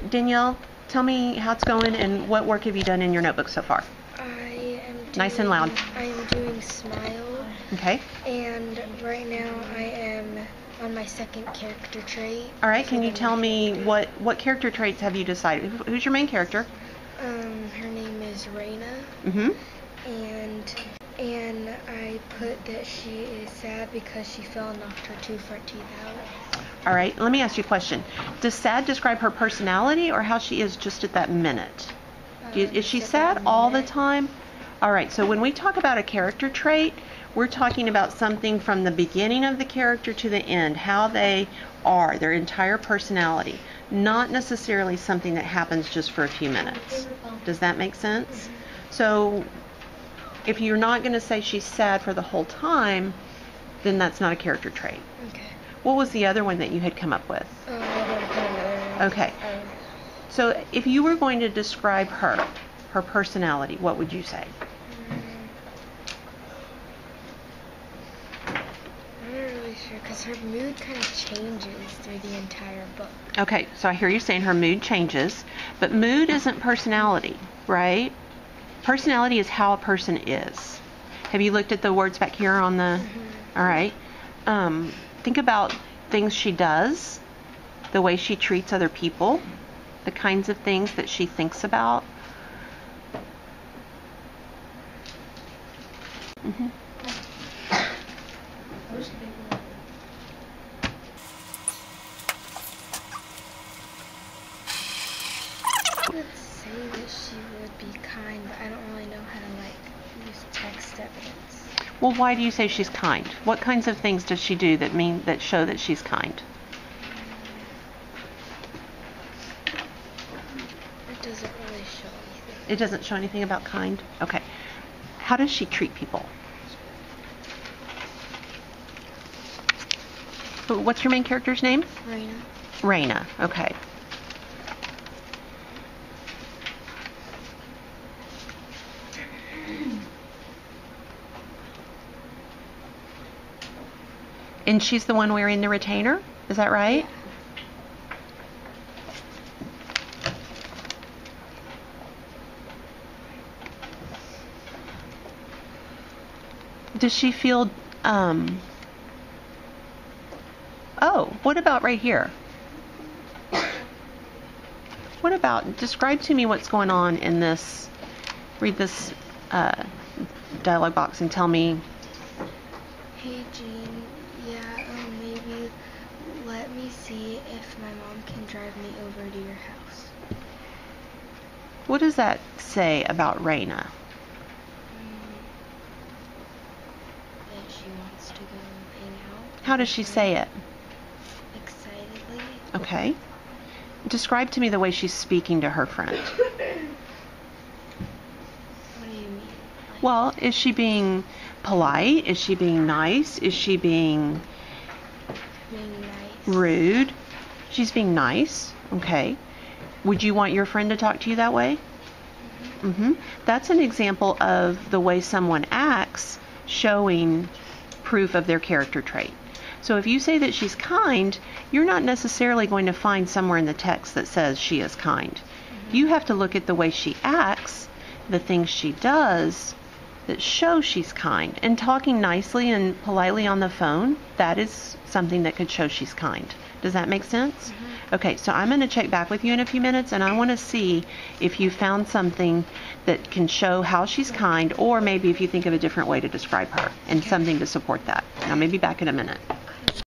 Danielle, tell me how it's going and what work have you done in your notebook so far? Nice and loud. I am doing Smile. Okay. And right now I am on my second character trait. All right, can you tell me what character traits have you decided? Who's your main character? Her name is Raina. Mm-hmm. And I put that she is sad because she fell and knocked her 2 front teeth out. All right, let me ask you a question. Does sad describe her personality or how she is just at that minute? Is she sad all the time? All right, so when we talk about a character trait, we're talking about something from the beginning of the character to the end, how they are, their entire personality, not necessarily something that happens just for a few minutes. Does that make sense? So if you're not going to say she's sad for the whole time, then that's not a character trait. Okay. What was the other one that you had come up with? Okay. So if you were going to describe her personality, what would you say? I'm not really sure because her mood kind of changes through the entire book. Okay, so I hear you saying her mood changes, but mood isn't personality, right? Personality is how a person is. Have you looked at the words back here on the... Mm-hmm. All right. Think about things she does, the way she treats other people, the kinds of things that she thinks about. Mm-hmm. I would say that she would be kind, but I don't really know how to use text evidence. Well, why do you say she's kind? What kinds of things does she do that show that she's kind? It doesn't really show anything. It doesn't show anything about kind? Okay. How does she treat people? What's your main character's name? Raina. Raina, okay. And she's the one wearing the retainer? Is that right? Yeah. Does she feel, oh, what about right here? What about, describe to me what's going on in this, read this dialogue box and tell me. Hey Jean, maybe let me see if my mom can drive me over to your house. What does that say about Raina? That she wants to go hang out. How does she say it? Excitedly. Okay. Describe to me the way she's speaking to her friend. What do you mean? Well, is she being polite? Is she being nice? Is she being nice? Rude? She's being nice. Okay. Would you want your friend to talk to you that way? Mm-hmm. That's an example of the way someone acts showing proof of their character trait. So if you say that she's kind, you're not necessarily going to find somewhere in the text that says she is kind. Mm-hmm. You have to look at the way she acts, the things she does that show she's kind. And talking nicely and politely on the phone, that is something that could show she's kind. Does that make sense? Mm-hmm. Okay, so I'm going to check back with you in a few minutes, and I want to see if you found something that can show how she's kind, or maybe if you think of a different way to describe her and something to support that. Now, maybe back in a minute.